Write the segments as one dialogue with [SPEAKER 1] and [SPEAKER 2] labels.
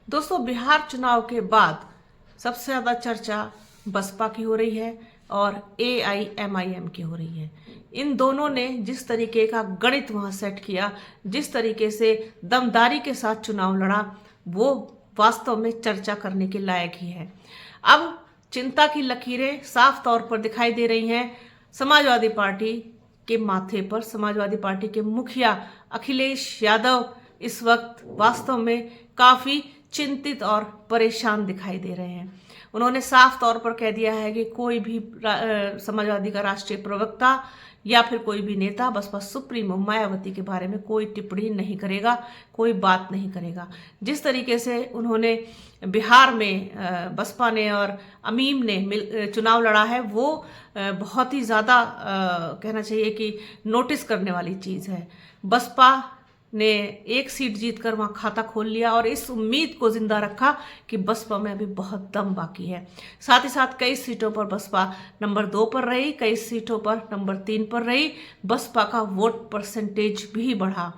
[SPEAKER 1] दोस्तों, बिहार चुनाव के बाद सबसे ज़्यादा चर्चा बसपा की हो रही है और AIMIM की हो रही है। इन दोनों ने जिस तरीके का गणित वहाँ सेट किया, जिस तरीके से दमदारी के साथ चुनाव लड़ा, वो वास्तव में चर्चा करने के लायक ही है। अब चिंता की लकीरें साफ तौर पर दिखाई दे रही हैं समाजवादी पार्टी के माथे पर। समाजवादी पार्टी के मुखिया अखिलेश यादव इस वक्त वास्तव में काफी चिंतित और परेशान दिखाई दे रहे हैं। उन्होंने साफ तौर पर कह दिया है कि कोई भी समाजवादी का राष्ट्रीय प्रवक्ता या फिर कोई भी नेता बसपा सुप्रीमो मायावती के बारे में कोई टिप्पणी नहीं करेगा, कोई बात नहीं करेगा। जिस तरीके से उन्होंने बिहार में बसपा ने और अमीम ने चुनाव लड़ा है, वो बहुत ही ज़्यादा कहना चाहिए कि नोटिस करने वाली चीज़ है। बसपा ने एक सीट जीतकर वहां खाता खोल लिया और इस उम्मीद को जिंदा रखा कि बसपा में अभी बहुत दम बाकी है। साथ ही साथ कई सीटों पर बसपा नंबर 2 पर रही, कई सीटों पर नंबर 3 पर रही। बसपा का वोट परसेंटेज भी बढ़ा।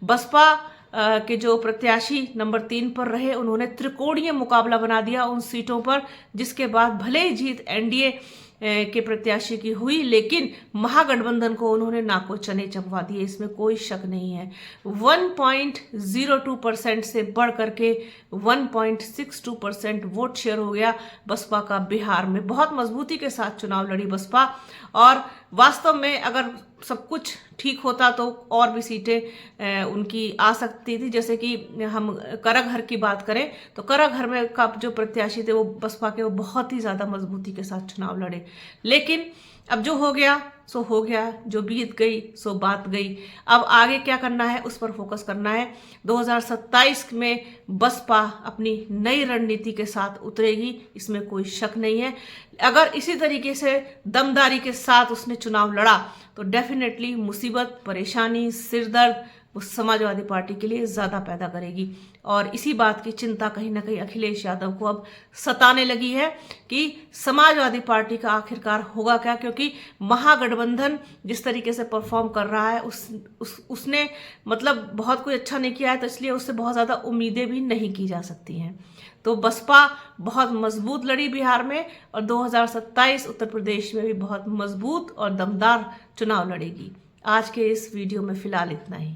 [SPEAKER 1] बसपा के जो प्रत्याशी नंबर 3 पर रहे, उन्होंने त्रिकोणीय मुकाबला बना दिया उन सीटों पर, जिसके बाद भले ही जीत एनडीए के प्रत्याशी की हुई, लेकिन महागठबंधन को उन्होंने नाको चने चबवा दिए, इसमें कोई शक नहीं है। 1.02% से बढ़ करके 1.62% वोट शेयर हो गया बसपा का बिहार में। बहुत मजबूती के साथ चुनाव लड़ी बसपा और वास्तव में अगर सब कुछ ठीक होता तो और भी सीटें उनकी आ सकती थी। जैसे कि हम करगहर की बात करें तो करगहर में का जो प्रत्याशी थे वो बसपा के, वो बहुत ही ज़्यादा मजबूती के साथ चुनाव लड़े। लेकिन अब जो हो गया सो हो गया, जो बीत गई सो बात गई। अब आगे क्या करना है उस पर फोकस करना है। 2027 में बसपा अपनी नई रणनीति के साथ उतरेगी, इसमें कोई शक नहीं है। अगर इसी तरीके से दमदारी के साथ उसने चुनाव लड़ा तो डेफिनेटली मुसीबत, परेशानी, सिरदर्द वो समाजवादी पार्टी के लिए ज़्यादा पैदा करेगी। और इसी बात की चिंता कहीं ना कहीं अखिलेश यादव को अब सताने लगी है कि समाजवादी पार्टी का आखिरकार होगा क्या, क्योंकि महागठबंधन जिस तरीके से परफॉर्म कर रहा है उसने मतलब बहुत कोई अच्छा नहीं किया है, तो इसलिए उससे बहुत ज़्यादा उम्मीदें भी नहीं की जा सकती हैं। तो बसपा बहुत मजबूत लड़ी बिहार में और 2027 उत्तर प्रदेश में भी बहुत मजबूत और दमदार चुनाव लड़ेगी। आज के इस वीडियो में फिलहाल इतना ही।